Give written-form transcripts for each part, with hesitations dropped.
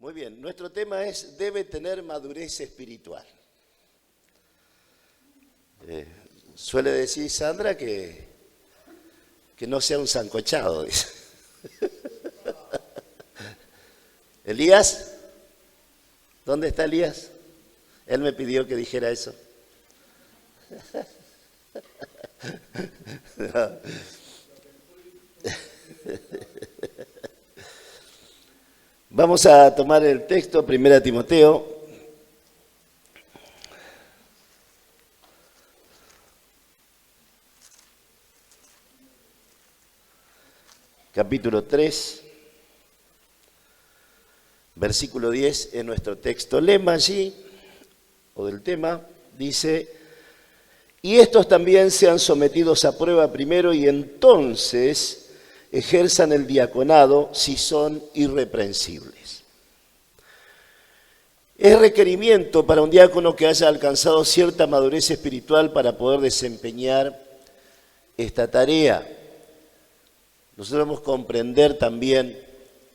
Muy bien, nuestro tema es, debe tener madurez espiritual. Suele decir Sandra que no sea un sancochado, dice. ¿Elías? ¿Dónde está Elías? Él me pidió que dijera eso. No. Vamos a tomar el texto, 1 Timoteo. Capítulo 3, versículo 10 es nuestro texto. Lema allí, o del tema, dice: y estos también sean sometidos a prueba primero y entonces ejerzan el diaconado si son irreprensibles. Es requerimiento para un diácono que haya alcanzado cierta madurez espiritual para poder desempeñar esta tarea. Nosotros debemos comprender también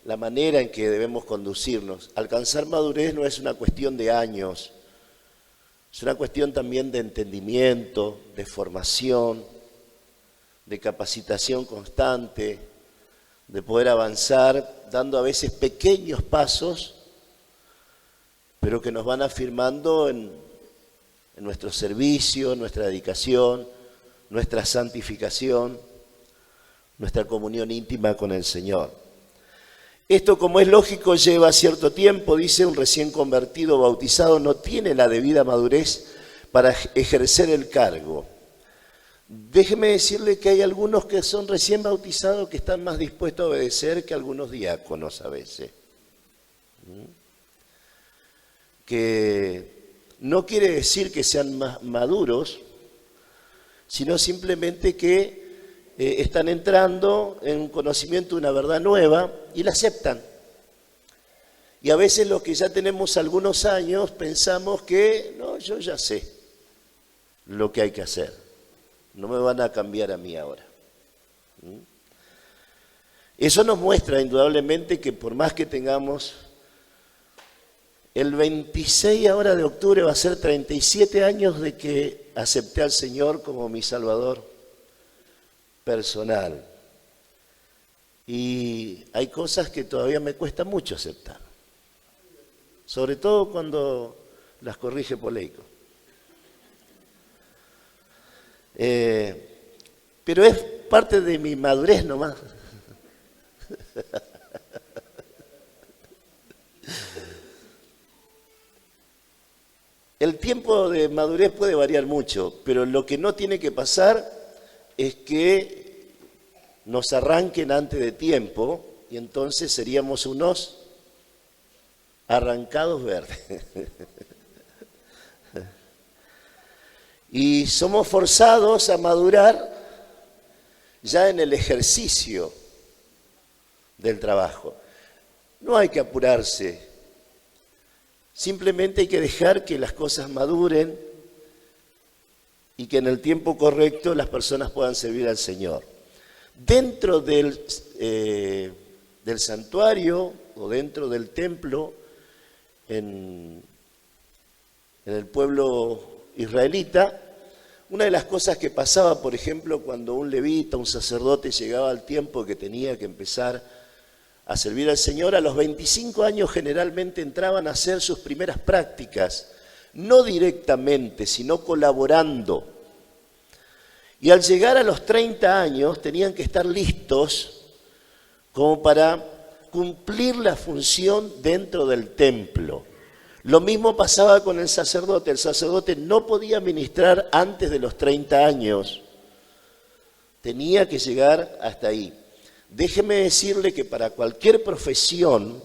la manera en que debemos conducirnos. Alcanzar madurez no es una cuestión de años, es una cuestión también de entendimiento, de formación, de capacitación constante, de poder avanzar dando a veces pequeños pasos, pero que nos van afirmando en nuestro servicio, nuestra dedicación, nuestra santificación, nuestra comunión íntima con el Señor. Esto, como es lógico, lleva cierto tiempo. Dice: un recién convertido bautizado no tiene la debida madurez para ejercer el cargo. Déjeme decirle que hay algunos que son recién bautizados que están más dispuestos a obedecer que algunos diáconos a veces. Que no quiere decir que sean más maduros, sino simplemente que están entrando en un conocimiento de una verdad nueva y la aceptan. Y a veces los que ya tenemos algunos años pensamos que, no, yo ya sé lo que hay que hacer. No me van a cambiar a mí ahora. Eso nos muestra indudablemente que por más que tengamos, el 26 ahora de octubre va a ser 37 años de que acepté al Señor como mi Salvador personal. Y hay cosas que todavía me cuesta mucho aceptar. Sobre todo cuando las corrige Poleico. Pero es parte de mi madurez nomás. El tiempo de madurez puede variar mucho, pero lo que no tiene que pasar es que nos arranquen antes de tiempo y entonces seríamos unos arrancados verdes. Y somos forzados a madurar ya en el ejercicio del trabajo. No hay que apurarse, simplemente hay que dejar que las cosas maduren y que en el tiempo correcto las personas puedan servir al Señor. Dentro del santuario o dentro del templo, en el pueblo israelita, una de las cosas que pasaba, por ejemplo, cuando un levita, un sacerdote, llegaba al tiempo que tenía que empezar a servir al Señor, a los 25 años generalmente entraban a hacer sus primeras prácticas, no directamente, sino colaborando. Y al llegar a los 30 años tenían que estar listos como para cumplir la función dentro del templo. Lo mismo pasaba con el sacerdote. El sacerdote no podía ministrar antes de los 30 años. Tenía que llegar hasta ahí. Déjeme decirle que para cualquier profesión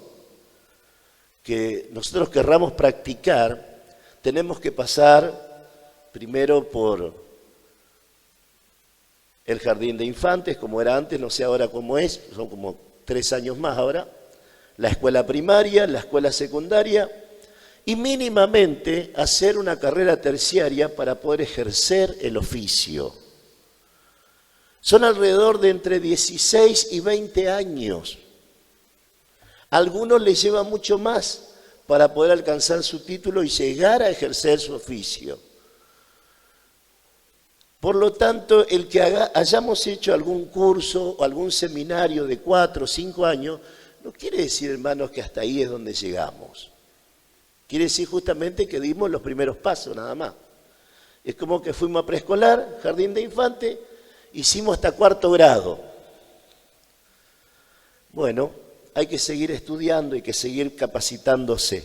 que nosotros querramos practicar, tenemos que pasar primero por el jardín de infantes, como era antes, no sé ahora cómo es, son como 3 años más ahora, la escuela primaria, la escuela secundaria, y mínimamente hacer una carrera terciaria para poder ejercer el oficio. Son alrededor de entre 16 y 20 años. A algunos les lleva mucho más para poder alcanzar su título y llegar a ejercer su oficio. Por lo tanto, el que hayamos hecho algún curso o algún seminario de 4 o 5 años, no quiere decir, hermanos, que hasta ahí es donde llegamos. Quiere decir justamente que dimos los primeros pasos, nada más. Es como que fuimos a preescolar, jardín de infante, hicimos hasta 4º grado. Bueno, hay que seguir estudiando, hay que seguir capacitándose.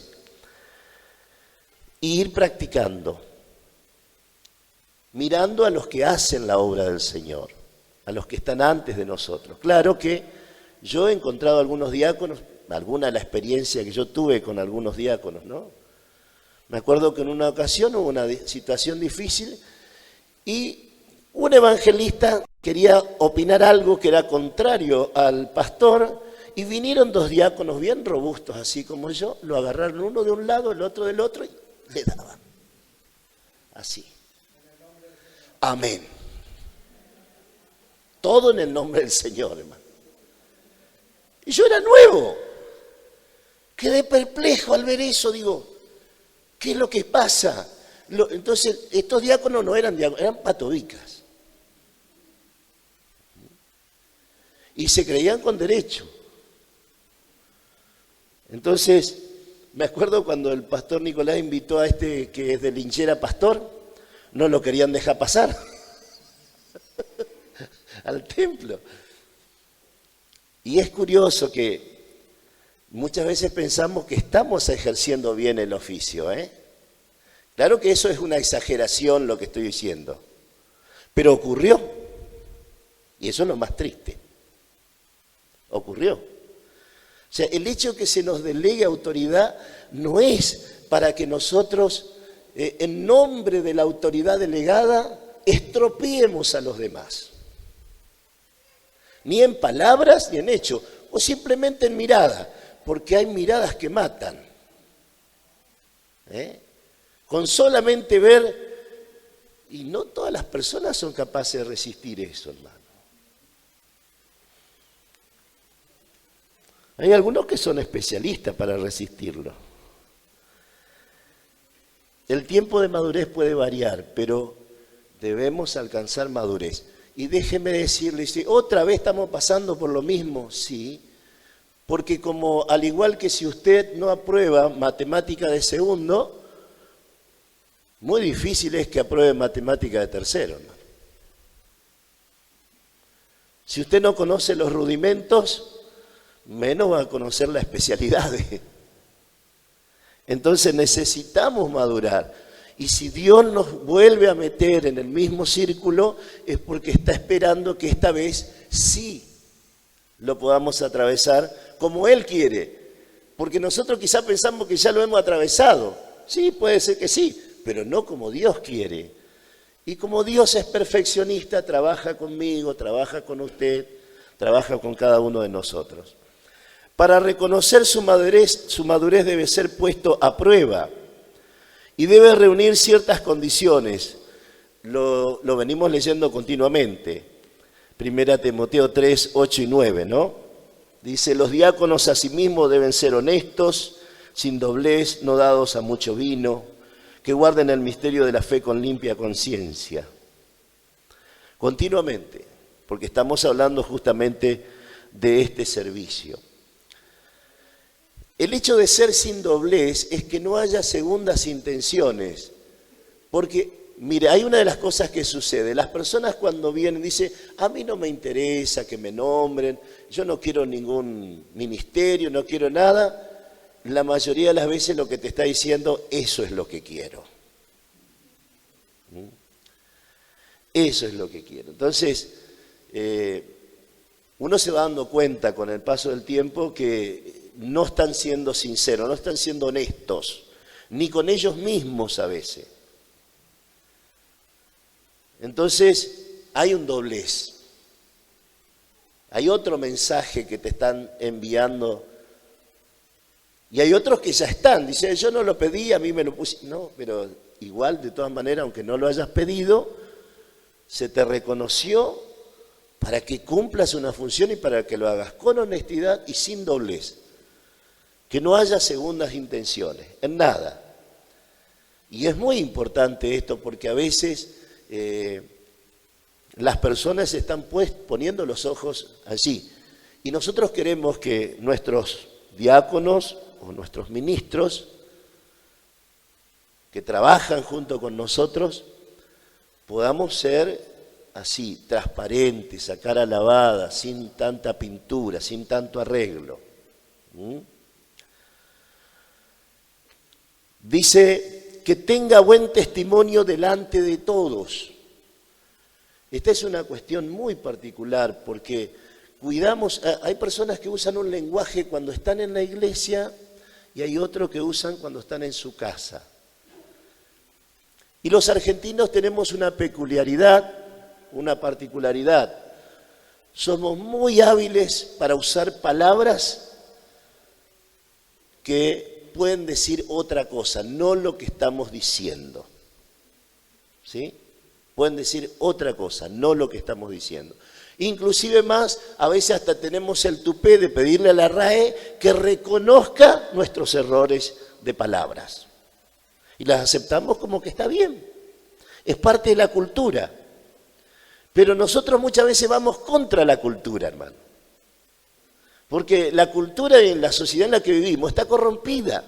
Y ir practicando. Mirando a los que hacen la obra del Señor, a los que están antes de nosotros. Claro que yo he encontrado algunos diáconos, alguna de la experiencia que yo tuve con algunos diáconos, ¿no? Me acuerdo que en una ocasión hubo una situación difícil y un evangelista quería opinar algo que era contrario al pastor y vinieron 2 diáconos bien robustos, así como yo, lo agarraron uno de un lado, el otro del otro y le daban. Así. Amén. Todo en el nombre del Señor, hermano. Y yo era nuevo. Quedé perplejo al ver eso, digo, ¿qué es lo que pasa? Entonces, estos diáconos no eran diáconos, eran patobicas. Y se creían con derecho. Entonces, me acuerdo cuando el pastor Nicolás invitó a este que es de Linchera pastor, no lo querían dejar pasar al templo. Y es curioso que muchas veces pensamos que estamos ejerciendo bien el oficio, ¿eh? Claro que eso es una exageración lo que estoy diciendo, pero ocurrió. Y eso es lo más triste. Ocurrió. O sea, el hecho que se nos delegue autoridad no es para que nosotros, en nombre de la autoridad delegada, estropeemos a los demás. Ni en palabras ni en hecho, o simplemente en mirada, porque hay miradas que matan. Con solamente ver, y no todas las personas son capaces de resistir eso, hermano. Hay algunos que son especialistas para resistirlo. El tiempo de madurez puede variar, pero debemos alcanzar madurez. Y déjeme decirle, si otra vez estamos pasando por lo mismo, sí, porque como al igual que si usted no aprueba matemática de segundo, muy difícil es que apruebe matemática de tercero, ¿no? Si usted no conoce los rudimentos, menos va a conocer la especialidad. Entonces necesitamos madurar. Y si Dios nos vuelve a meter en el mismo círculo, es porque está esperando que esta vez sí lo podamos atravesar como Él quiere. Porque nosotros quizá pensamos que ya lo hemos atravesado. Sí, puede ser que sí, pero no como Dios quiere. Y como Dios es perfeccionista, trabaja conmigo, trabaja con usted, trabaja con cada uno de nosotros. Para reconocer su madurez debe ser puesto a prueba y debe reunir ciertas condiciones. Lo venimos leyendo continuamente. 1 Timoteo 3, 8 y 9, ¿no? Dice, los diáconos asimismo deben ser honestos, sin doblez, no dados a mucho vino, que guarden el misterio de la fe con limpia conciencia. Continuamente, porque estamos hablando justamente de este servicio. El hecho de ser sin doblez es que no haya segundas intenciones, porque, mire, hay una de las cosas que sucede, las personas cuando vienen dicen, a mí no me interesa que me nombren, yo no quiero ningún ministerio, no quiero nada, la mayoría de las veces lo que te está diciendo, eso es lo que quiero. Eso es lo que quiero. Entonces, uno se va dando cuenta con el paso del tiempo que no están siendo sinceros, no están siendo honestos, ni con ellos mismos a veces. Entonces, hay un doblez. Hay otro mensaje que te están enviando. Y hay otros que ya están. Dicen, yo no lo pedí, a mí me lo puse. No, pero igual, de todas maneras, aunque no lo hayas pedido, se te reconoció para que cumplas una función y para que lo hagas con honestidad y sin doblez. que no haya segundas intenciones, en nada. Y es muy importante esto porque a veces las personas están poniendo los ojos allí. Y nosotros queremos que nuestros diáconos o nuestros ministros que trabajan junto con nosotros podamos ser así, transparentes, a cara lavada, sin tanta pintura, sin tanto arreglo. Dice que tenga buen testimonio delante de todos. Esta es una cuestión muy particular porque cuidamos, hay personas que usan un lenguaje cuando están en la iglesia y hay otros que usan cuando están en su casa. Y los argentinos tenemos una peculiaridad, una particularidad. Somos muy hábiles para usar palabras que pueden decir otra cosa, no lo que estamos diciendo. ¿Sí? Pueden decir otra cosa, no lo que estamos diciendo. Inclusive más, a veces hasta tenemos el tupé de pedirle a la RAE que reconozca nuestros errores de palabras. Y las aceptamos como que está bien. Es parte de la cultura. Pero nosotros muchas veces vamos contra la cultura, hermano. Porque la cultura en la sociedad en la que vivimos está corrompida.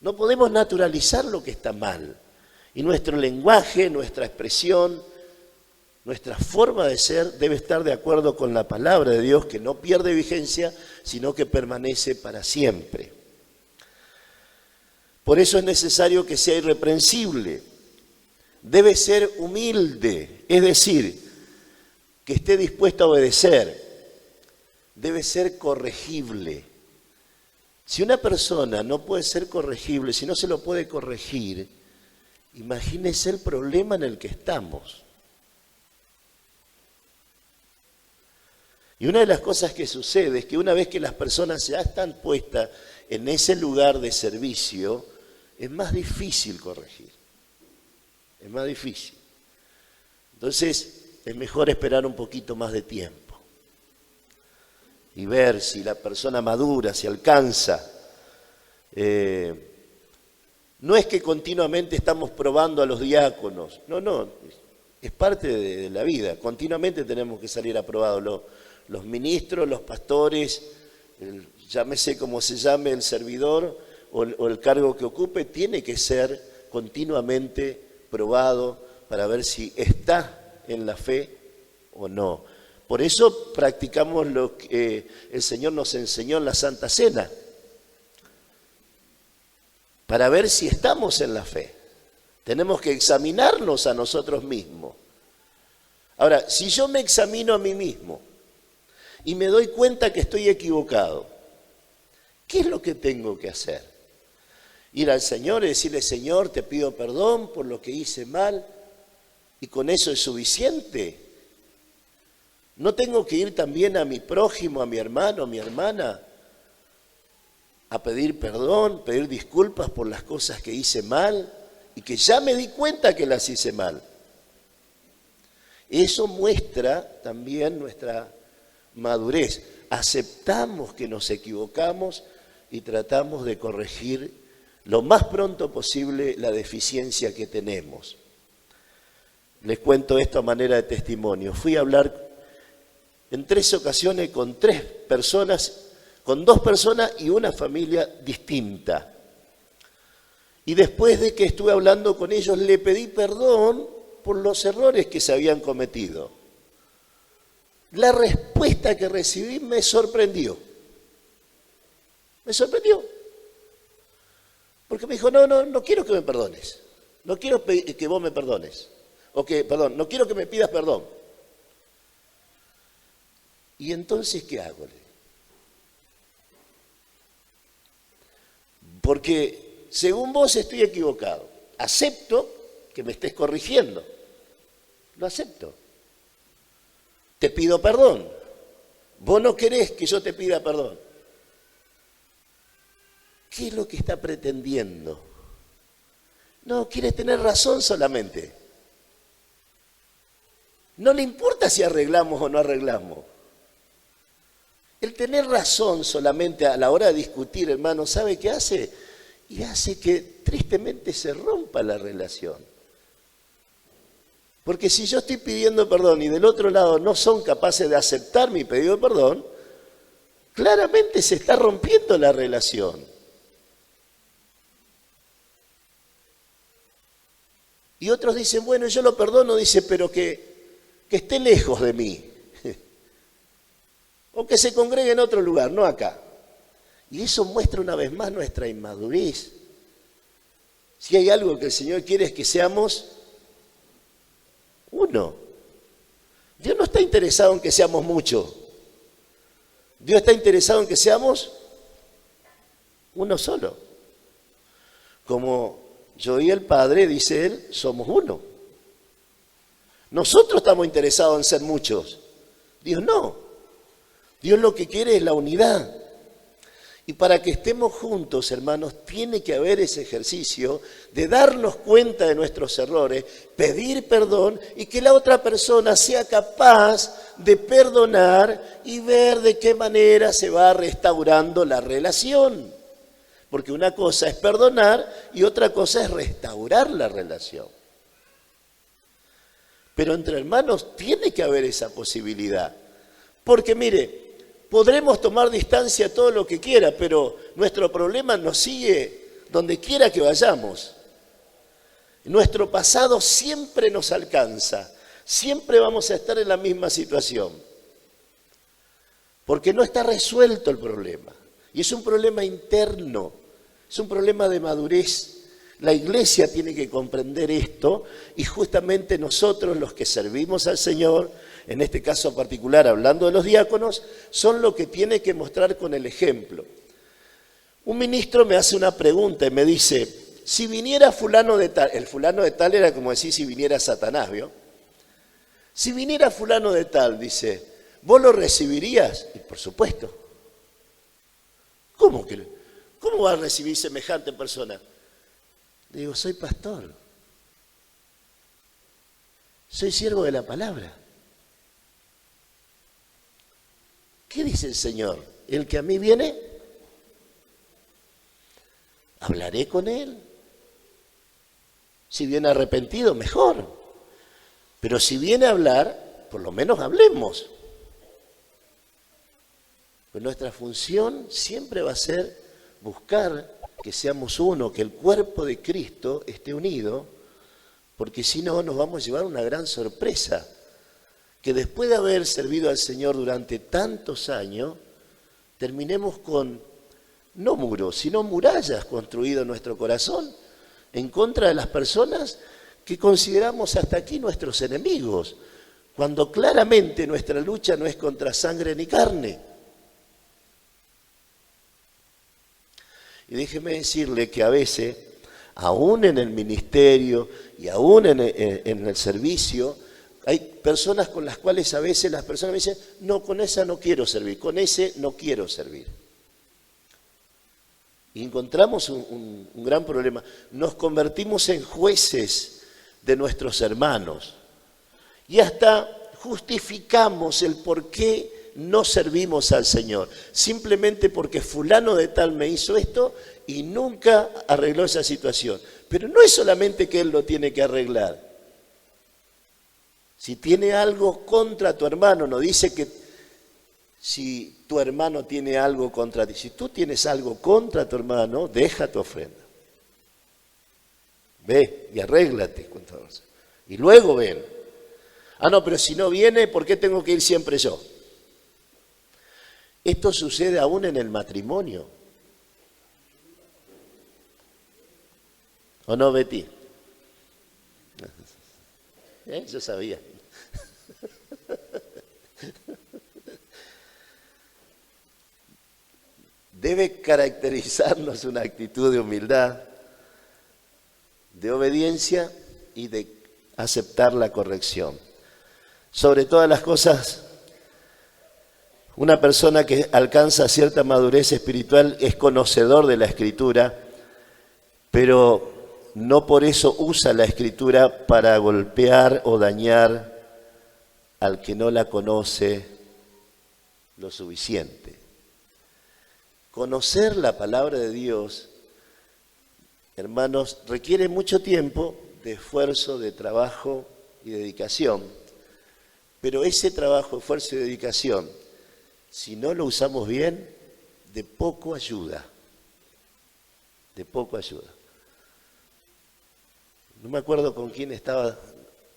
No podemos naturalizar lo que está mal. Y nuestro lenguaje, nuestra expresión, nuestra forma de ser debe estar de acuerdo con la palabra de Dios, que no pierde vigencia, sino que permanece para siempre. Por eso es necesario que sea irreprensible. Debe ser humilde, es decir, que esté dispuesto a obedecer. Debe ser corregible. Si una persona no puede ser corregible, si no se lo puede corregir, imagínese el problema en el que estamos. Y una de las cosas que sucede es que una vez que las personas ya están puestas en ese lugar de servicio, es más difícil corregir. Es más difícil. Entonces, es mejor esperar un poquito más de tiempo y ver si la persona madura, si alcanza. No es que continuamente estamos probando a los diáconos, no, es parte de la vida. Continuamente tenemos que salir aprobados los ministros, los pastores, llámese como se llame el servidor o el cargo que ocupe, tiene que ser continuamente probado para ver si está en la fe o no. Por eso practicamos lo que el Señor nos enseñó en la Santa Cena, para ver si estamos en la fe. Tenemos que examinarnos a nosotros mismos. Ahora, si yo me examino a mí mismo y me doy cuenta que estoy equivocado, ¿qué es lo que tengo que hacer? Ir al Señor y decirle, Señor, te pido perdón por lo que hice mal, y con eso es suficiente. ¿No tengo que ir también a mi prójimo, a mi hermano, a mi hermana, a pedir perdón, pedir disculpas por las cosas que hice mal y que ya me di cuenta que las hice mal? Eso muestra también nuestra madurez. Aceptamos que nos equivocamos y tratamos de corregir lo más pronto posible la deficiencia que tenemos. Les cuento esto a manera de testimonio. Fui a hablar en 3 ocasiones con 3 personas, con 2 personas y una familia distinta. Y después de que estuve hablando con ellos, le pedí perdón por los errores que se habían cometido. La respuesta que recibí me sorprendió. Me sorprendió. Porque me dijo, no quiero que me perdones. No quiero que vos me perdones. No quiero que me pidas perdón. ¿Y entonces qué hago? Porque según vos estoy equivocado. Acepto que me estés corrigiendo. Lo acepto. Te pido perdón. Vos no querés que yo te pida perdón. ¿Qué es lo que está pretendiendo? No, quiere tener razón solamente. No le importa si arreglamos o no arreglamos. El tener razón solamente a la hora de discutir, hermano, ¿sabe qué hace? Y hace que tristemente se rompa la relación. Porque si yo estoy pidiendo perdón y del otro lado no son capaces de aceptar mi pedido de perdón, claramente se está rompiendo la relación. Y otros dicen, bueno, yo lo perdono, dice, pero que esté lejos de mí. O que se congregue en otro lugar, no acá. Y eso muestra una vez más nuestra inmadurez. Si hay algo que el Señor quiere es que seamos uno. Dios no está interesado en que seamos muchos. Dios está interesado en que seamos uno solo. Como yo y el Padre, dice Él, somos uno. Nosotros estamos interesados en ser muchos. Dios no. Dios lo que quiere es la unidad. Y para que estemos juntos, hermanos, tiene que haber ese ejercicio de darnos cuenta de nuestros errores, pedir perdón y que la otra persona sea capaz de perdonar y ver de qué manera se va restaurando la relación. Porque una cosa es perdonar y otra cosa es restaurar la relación. Pero entre hermanos tiene que haber esa posibilidad. Porque mire, podremos tomar distancia todo lo que quiera, pero nuestro problema nos sigue donde quiera que vayamos. Nuestro pasado siempre nos alcanza, siempre vamos a estar en la misma situación, porque no está resuelto el problema. Y es un problema interno, es un problema de madurez. La iglesia tiene que comprender esto y justamente nosotros los que servimos al Señor, en este caso particular hablando de los diáconos, son los que tienen que mostrar con el ejemplo. Un ministro me hace una pregunta y me dice, si viniera fulano de tal, el fulano de tal era como decir si viniera Satanás, ¿vio? Si viniera fulano de tal, dice, ¿vos lo recibirías? Y por supuesto. ¿Cómo va a recibir semejante persona? Le digo, soy pastor. Soy siervo de la palabra. ¿Qué dice el Señor? El que a mí viene, hablaré con él. Si viene arrepentido, mejor. Pero si viene a hablar, por lo menos hablemos. Pues nuestra función siempre va a ser buscar que seamos uno, que el cuerpo de Cristo esté unido, porque si no nos vamos a llevar una gran sorpresa, que después de haber servido al Señor durante tantos años, terminemos con, no muros, sino murallas construidas en nuestro corazón, en contra de las personas que consideramos hasta aquí nuestros enemigos, cuando claramente nuestra lucha no es contra sangre ni carne. Y déjeme decirle que a veces, aún en el ministerio y aún en el servicio, hay personas con las cuales a veces las personas me dicen, no, con esa no quiero servir, con ese no quiero servir. Y encontramos un gran problema. Nos convertimos en jueces de nuestros hermanos y hasta justificamos el por qué no servimos al Señor, simplemente porque fulano de tal me hizo esto y nunca arregló esa situación. Pero no es solamente que él lo tiene que arreglar. Si tiene algo contra tu hermano, no dice que si tu hermano tiene algo contra ti. Si tú tienes algo contra tu hermano, deja tu ofrenda. Ve y arréglate. Y luego ven. Ah, no, pero si no viene, ¿por qué tengo que ir siempre yo? Esto sucede aún en el matrimonio. ¿O no, Betty? Yo sabía. Debe caracterizarnos una actitud de humildad, de obediencia y de aceptar la corrección. Sobre todas las cosas, una persona que alcanza cierta madurez espiritual es conocedor de la Escritura, pero no por eso usa la Escritura para golpear o dañar al que no la conoce lo suficiente. Conocer la palabra de Dios, hermanos, requiere mucho tiempo, de esfuerzo, de trabajo y dedicación. Pero ese trabajo, esfuerzo y dedicación, si no lo usamos bien, de poco ayuda. De poco ayuda. No me acuerdo con quién estaba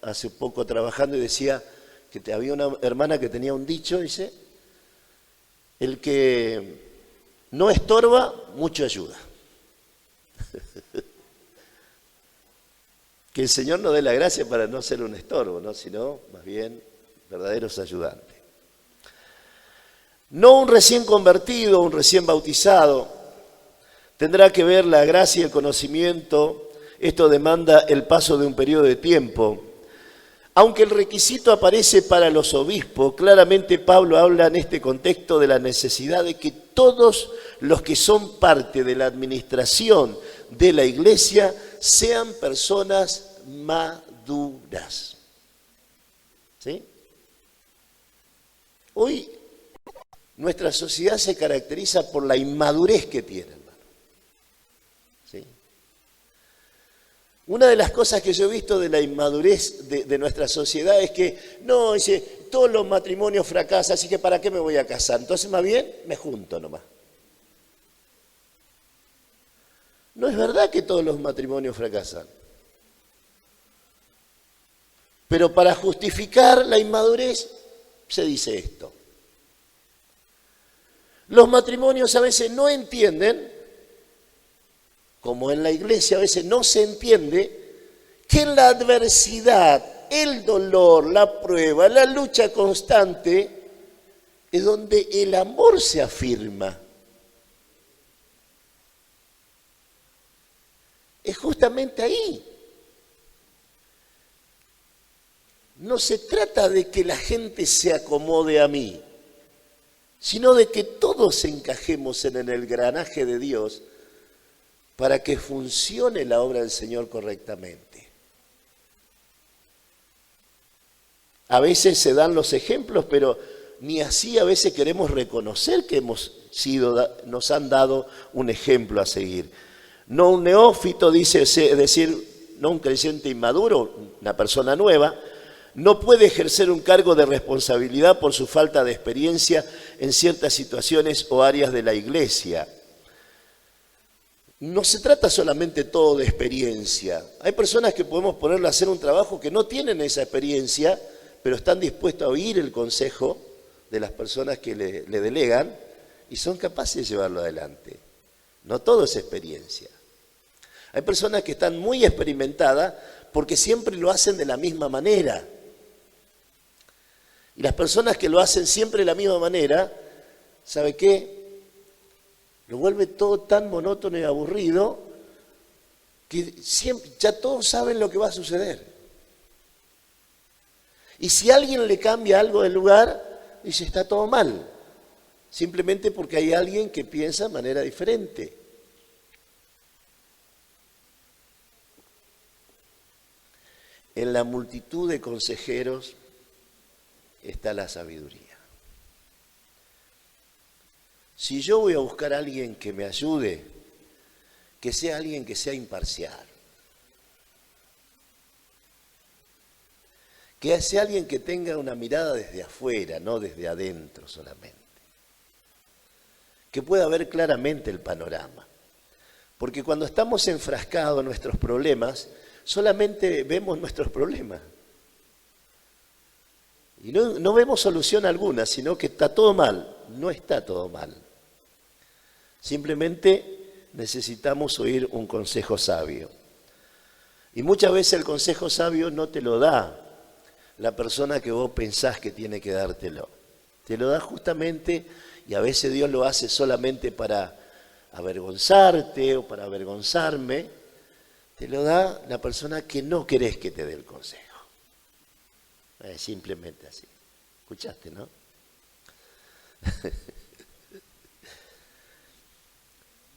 hace poco trabajando y decía que había una hermana que tenía un dicho, dice, el que no estorba, mucho ayuda. Que el Señor nos dé la gracia para no ser un estorbo, ¿no? Sino más bien verdaderos ayudantes. No un recién convertido, un recién bautizado. Tendrá que ver la gracia y el conocimiento. Esto demanda el paso de un periodo de tiempo. Aunque el requisito aparece para los obispos, claramente Pablo habla en este contexto de la necesidad de que todos los que son parte de la administración de la iglesia sean personas maduras. ¿Sí? Hoy nuestra sociedad se caracteriza por la inmadurez que tiene, hermano. ¿Sí? Una de las cosas que yo he visto de la inmadurez de nuestra sociedad es que, no, dice, todos los matrimonios fracasan, así que ¿para qué me voy a casar? Entonces más bien me junto nomás. No es verdad que todos los matrimonios fracasan. Pero para justificar la inmadurez se dice esto. Los matrimonios a veces no entienden, como en la iglesia a veces no se entiende, que en la adversidad, el dolor, la prueba, la lucha constante, es donde el amor se afirma. Es justamente ahí. No se trata de que la gente se acomode a mí, sino de que todos encajemos en el engranaje de Dios para que funcione la obra del Señor correctamente. A veces se dan los ejemplos, pero ni así a veces queremos reconocer que nos han dado un ejemplo a seguir. No un neófito, dice, es decir, no un creyente inmaduro, una persona nueva, no puede ejercer un cargo de responsabilidad por su falta de experiencia en ciertas situaciones o áreas de la iglesia. No se trata solamente todo de experiencia. Hay personas que podemos ponerle a hacer un trabajo que no tienen esa experiencia, pero están dispuestos a oír el consejo de las personas que le delegan y son capaces de llevarlo adelante. No todo es experiencia. Hay personas que están muy experimentadas porque siempre lo hacen de la misma manera. Y las personas que lo hacen siempre de la misma manera, ¿sabe qué? Lo vuelve todo tan monótono y aburrido que siempre, ya todos saben lo que va a suceder. Y si alguien le cambia algo del lugar, dice, está todo mal. Simplemente porque hay alguien que piensa de manera diferente. En la multitud de consejeros está la sabiduría. Si yo voy a buscar a alguien que me ayude, que sea alguien que sea imparcial. Que sea alguien que tenga una mirada desde afuera, no desde adentro solamente. Que pueda ver claramente el panorama. Porque cuando estamos enfrascados en nuestros problemas, solamente vemos nuestros problemas. Y no vemos solución alguna, sino que está todo mal. No está todo mal. Simplemente necesitamos oír un consejo sabio. Y muchas veces el consejo sabio no te lo da la persona que vos pensás que tiene que dártelo. Te lo da justamente, y a veces Dios lo hace solamente para avergonzarte o para avergonzarme, te lo da la persona que no querés que te dé el consejo. Simplemente así. ¿Escuchaste, no?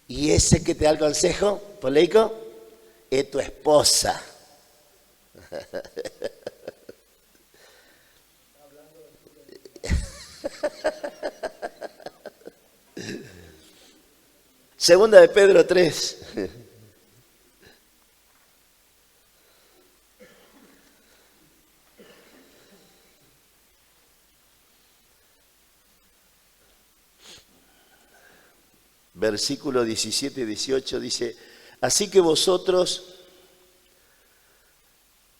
Y ese que te da el consejo, Poleico, es tu esposa. Segunda de Pedro 3. Versículo 17 y 18 dice, así que vosotros,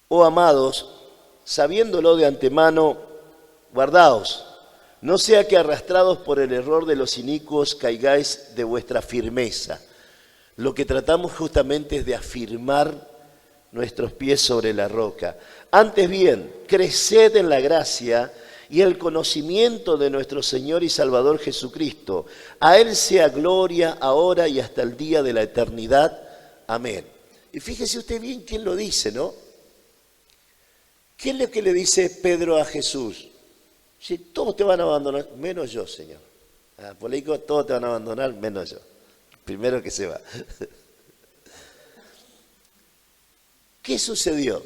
oh amados, sabiéndolo de antemano, guardaos, no sea que arrastrados por el error de los inicuos caigáis de vuestra firmeza. Lo que tratamos justamente es de afirmar nuestros pies sobre la roca. Antes bien, creced en la gracia y el conocimiento de nuestro Señor y Salvador Jesucristo. A Él sea gloria ahora y hasta el día de la eternidad. Amén. Y fíjese usted bien quién lo dice, ¿no? ¿Qué es lo que le dice Pedro a Jesús? Si todos te van a abandonar, menos yo, Señor. Por ahí todos te van a abandonar, menos yo. Primero que se va. ¿Qué sucedió?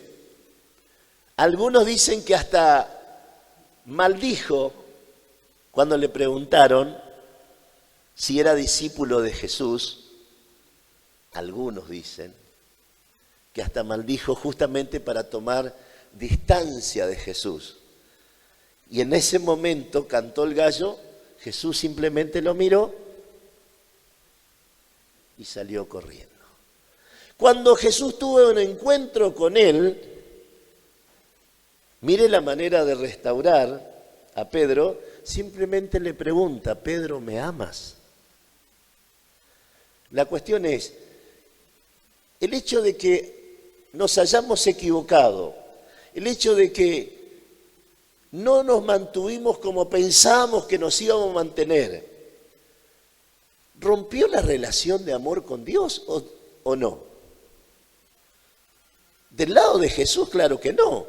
Algunos dicen que hasta maldijo cuando le preguntaron si era discípulo de Jesús. Algunos dicen que hasta maldijo justamente para tomar distancia de Jesús. Y en ese momento cantó el gallo, Jesús simplemente lo miró y salió corriendo. Cuando Jesús tuvo un encuentro con él, mire la manera de restaurar a Pedro, simplemente le pregunta, Pedro, ¿me amas? La cuestión es, el hecho de que nos hayamos equivocado, el hecho de que no nos mantuvimos como pensábamos que nos íbamos a mantener, ¿rompió la relación de amor con Dios o no? Del lado de Jesús, claro que no.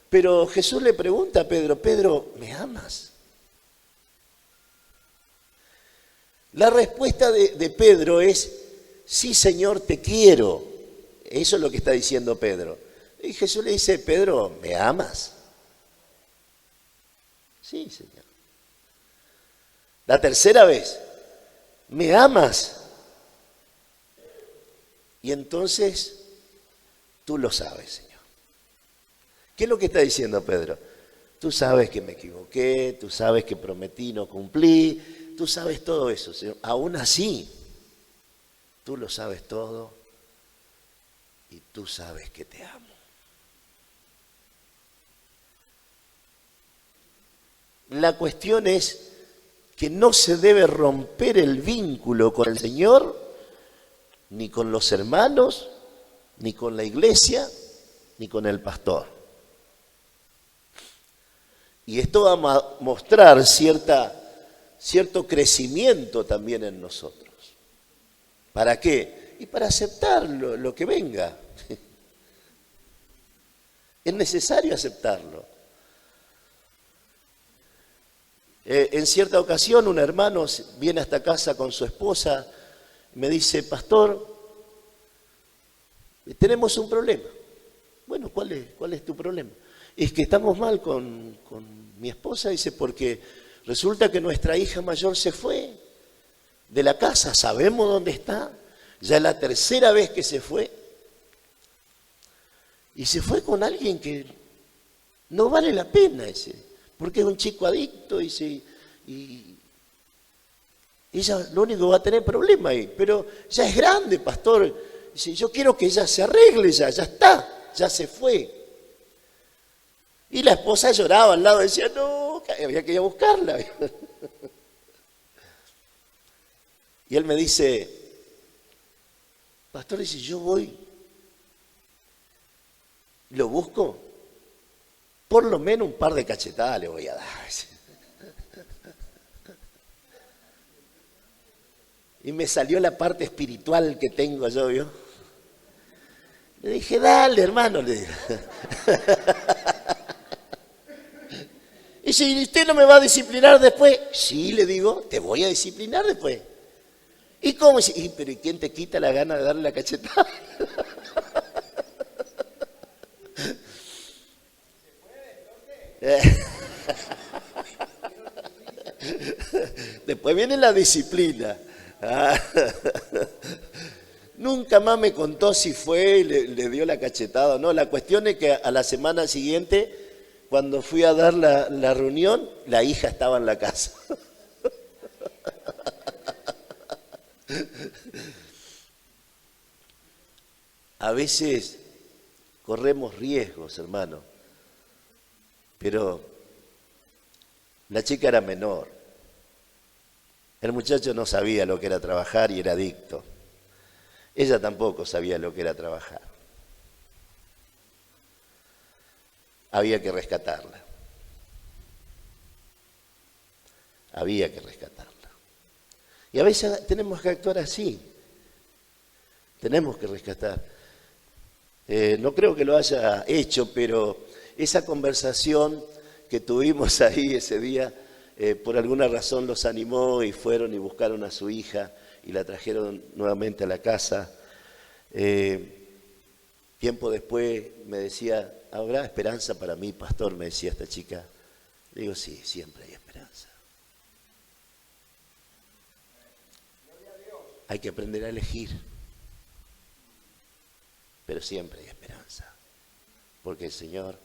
Pero Jesús le pregunta a Pedro, Pedro, ¿me amas? La respuesta de Pedro es, sí, Señor, te quiero. Eso es lo que está diciendo Pedro. Y Jesús le dice, Pedro, ¿me amas? Sí, Señor. La tercera vez, ¿me amas? Y entonces, tú lo sabes, Señor. ¿Qué es lo que está diciendo Pedro? Tú sabes que me equivoqué, tú sabes que prometí, no cumplí, tú sabes todo eso, Señor. Aún así, tú lo sabes todo y tú sabes que te amo. La cuestión es que no se debe romper el vínculo con el Señor, ni con los hermanos, ni con la iglesia, ni con el pastor. Y esto va a mostrar cierto crecimiento también en nosotros. ¿Para qué? Y para aceptar lo que venga. Es necesario aceptarlo. En cierta ocasión un hermano viene a esta casa con su esposa y me dice, pastor, tenemos un problema. Bueno, ¿cuál es tu problema? Es que estamos mal con mi esposa, dice, porque resulta que nuestra hija mayor se fue de la casa, sabemos dónde está, ya es la tercera vez que se fue, y se fue con alguien que no vale la pena, dice, porque es un chico adicto, dice, y ella lo único que va a tener problema ahí, pero ya es grande, pastor, dice, yo quiero que ella se arregle, ya está, ya se fue. Y la esposa lloraba al lado, decía, no, había que ir a buscarla. Y él me dice, pastor, dice, yo voy, lo busco, por lo menos un par de cachetadas le voy a dar. Y me salió la parte espiritual que tengo yo, ¿vio? Le dije, dale, hermano, le dije. Y si usted no me va a disciplinar después, sí, le digo, te voy a disciplinar después. ¿Y cómo? Pero ¿y quién te quita la gana de darle la cachetada? Después viene la disciplina. Ah, nunca más me contó si fue y le dio la cachetada o no. La cuestión es que a la semana siguiente, cuando fui a dar la reunión, la hija estaba en la casa. A veces corremos riesgos, hermano, pero la chica era menor. El muchacho no sabía lo que era trabajar y era adicto. Ella tampoco sabía lo que era trabajar. Había que rescatarla. Había que rescatarla. Y a veces tenemos que actuar así. Tenemos que rescatar. No creo que lo haya hecho, pero esa conversación que tuvimos ahí ese día, por alguna razón los animó y fueron y buscaron a su hija y la trajeron nuevamente a la casa. Tiempo después me decía, ¿habrá esperanza para mí, pastor? Me decía esta chica. Le digo, sí, siempre hay esperanza. Hay que aprender a elegir, pero siempre hay esperanza, porque el Señor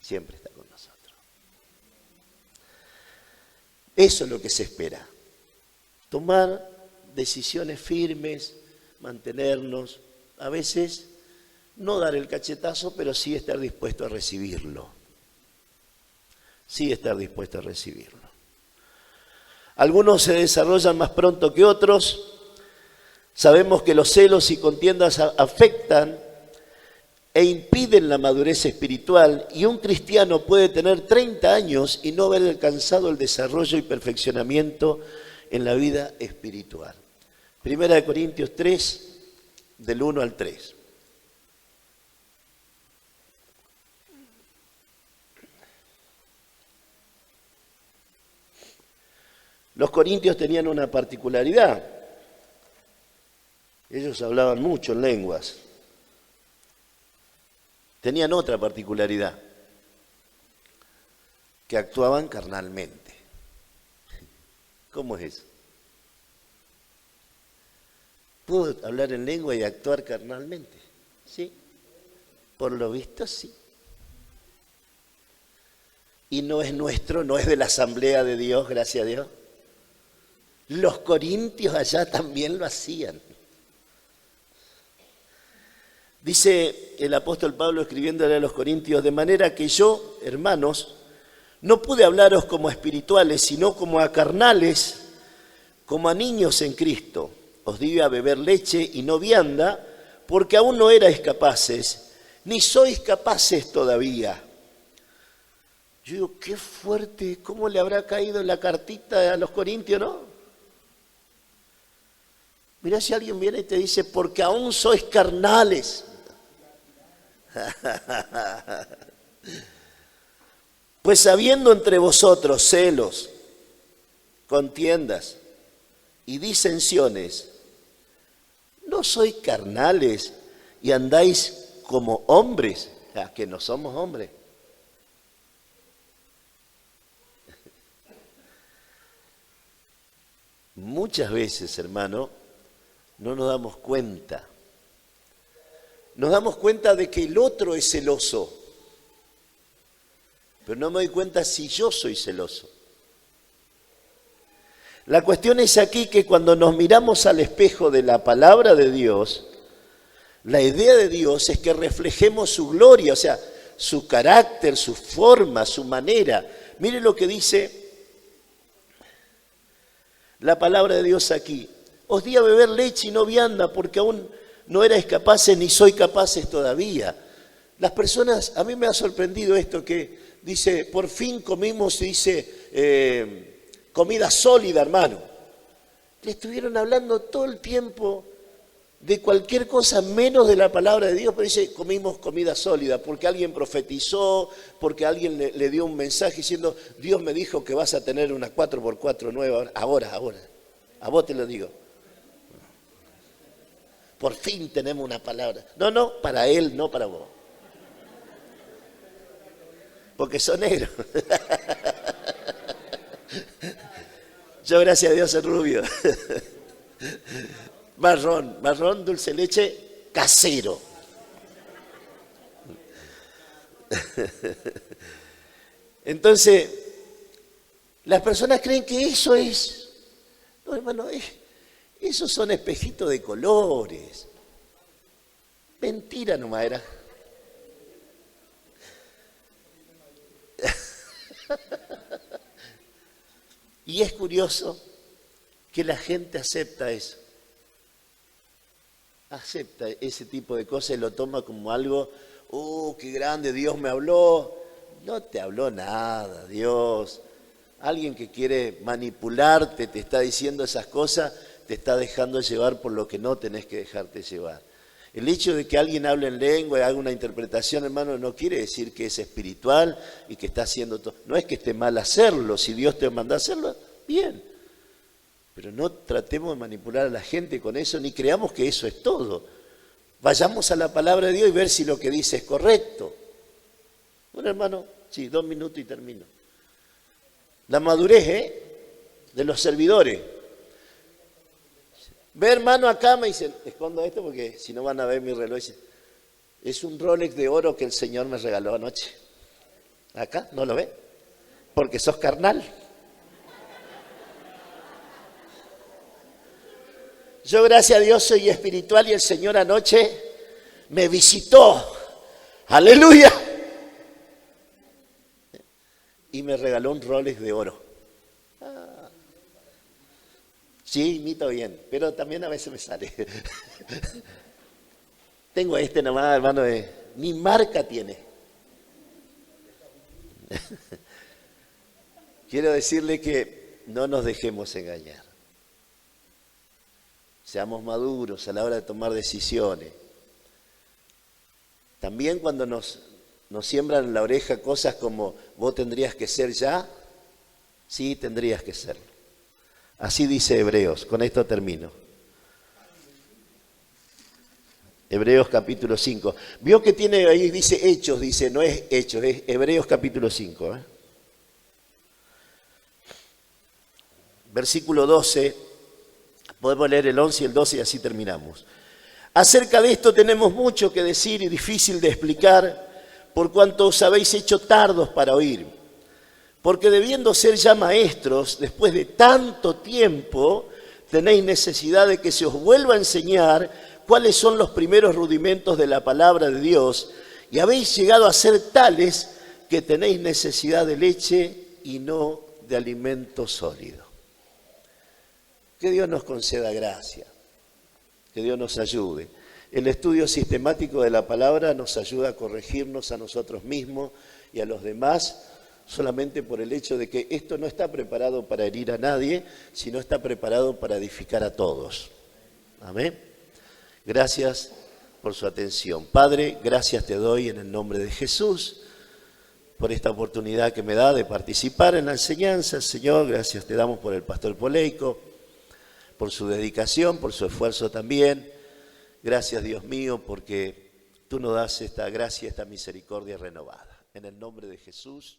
siempre está con nosotros. Eso es lo que se espera. Tomar decisiones firmes, mantenernos, a veces no dar el cachetazo, pero sí estar dispuesto a recibirlo. Sí estar dispuesto a recibirlo. Algunos se desarrollan más pronto que otros. Sabemos que los celos y contiendas afectan e impiden la madurez espiritual, y un cristiano puede tener 30 años y no haber alcanzado el desarrollo y perfeccionamiento en la vida espiritual. Primera de Corintios 3, del 1 al 3. Los corintios tenían una particularidad. Ellos hablaban mucho en lenguas. Tenían otra particularidad, que actuaban carnalmente. ¿Cómo es eso? ¿Puedo hablar en lengua y actuar carnalmente? Sí. Por lo visto, sí. Y no es nuestro, no es de la asamblea de Dios, gracias a Dios. Los corintios allá también lo hacían. Dice el apóstol Pablo escribiéndole a los corintios, de manera que yo, hermanos, no pude hablaros como a espirituales, sino como a carnales, como a niños en Cristo. Os di a beber leche y no vianda, porque aún no erais capaces, ni sois capaces todavía. Yo digo, qué fuerte, ¿cómo le habrá caído la cartita a los corintios, no? Mirá si alguien viene y te dice, porque aún sois carnales. Pues habiendo entre vosotros celos, contiendas y disensiones, ¿no sois carnales y andáis como hombres? Que no somos hombres. Muchas veces, hermano, no nos damos cuenta. Nos damos cuenta de que el otro es celoso, pero no me doy cuenta si yo soy celoso. La cuestión es aquí que cuando nos miramos al espejo de la palabra de Dios, la idea de Dios es que reflejemos su gloria, o sea, su carácter, su forma, su manera. Mire lo que dice la palabra de Dios aquí. Os di a beber leche y no vianda, porque aún no erais capaces ni sois capaces todavía. Las personas, a mí me ha sorprendido esto que dice, por fin comimos, dice, comida sólida, hermano. Le estuvieron hablando todo el tiempo de cualquier cosa menos de la palabra de Dios, pero dice, comimos comida sólida, porque alguien profetizó, porque alguien le dio un mensaje diciendo, Dios me dijo que vas a tener una 4x4 nueva, ahora, a vos te lo digo. Por fin tenemos una palabra. No, para él, no para vos. Porque son negros. Yo, gracias a Dios, soy rubio. Marrón dulce de leche casero. Entonces, las personas creen que eso es. No, hermano, esos son espejitos de colores. Mentira nomás era. Y es curioso que la gente acepta eso. Acepta ese tipo de cosas y lo toma como algo, qué grande, Dios me habló. No te habló nada, Dios. Alguien que quiere manipularte, te está diciendo esas cosas, te está dejando llevar por lo que no tenés que dejarte llevar. El hecho de que alguien hable en lengua y haga una interpretación, hermano, no quiere decir que es espiritual y que está haciendo todo. No es que esté mal hacerlo, si Dios te manda a hacerlo, bien. Pero no tratemos de manipular a la gente con eso, ni creamos que eso es todo. Vayamos a la palabra de Dios y ver si lo que dice es correcto. Bueno, hermano, sí, 2 minutos y termino. La madurez, de los servidores. Ve, hermano, acá me dicen, escondo esto porque si no van a ver mi reloj. Es un Rolex de oro que el Señor me regaló anoche. Acá, ¿no lo ve? Porque sos carnal. Yo, gracias a Dios, soy espiritual y el Señor anoche me visitó. ¡Aleluya! Y me regaló un Rolex de oro. Sí, imito bien, pero también a veces me sale. Tengo este nomás, hermano, ni marca tiene. Quiero decirle que no nos dejemos engañar. Seamos maduros a la hora de tomar decisiones. También cuando nos siembran en la oreja cosas como vos tendrías que ser ya, sí, tendrías que serlo. Así dice Hebreos, con esto termino. Hebreos capítulo 5. Vio que tiene ahí, dice Hechos, dice, no es Hechos, es Hebreos capítulo 5. Versículo 12, podemos leer el 11 y el 12 y así terminamos. Acerca de esto tenemos mucho que decir y difícil de explicar, por cuanto os habéis hecho tardos para oír. Porque debiendo ser ya maestros, después de tanto tiempo, tenéis necesidad de que se os vuelva a enseñar cuáles son los primeros rudimentos de la palabra de Dios, y habéis llegado a ser tales que tenéis necesidad de leche y no de alimento sólido. Que Dios nos conceda gracia, que Dios nos ayude. El estudio sistemático de la palabra nos ayuda a corregirnos a nosotros mismos y a los demás, solamente por el hecho de que esto no está preparado para herir a nadie, sino está preparado para edificar a todos. Amén. Gracias por su atención. Padre, gracias te doy en el nombre de Jesús por esta oportunidad que me da de participar en la enseñanza. Señor, gracias te damos por el pastor Poleico, por su dedicación, por su esfuerzo también. Gracias, Dios mío, porque tú nos das esta gracia, esta misericordia renovada. En el nombre de Jesús.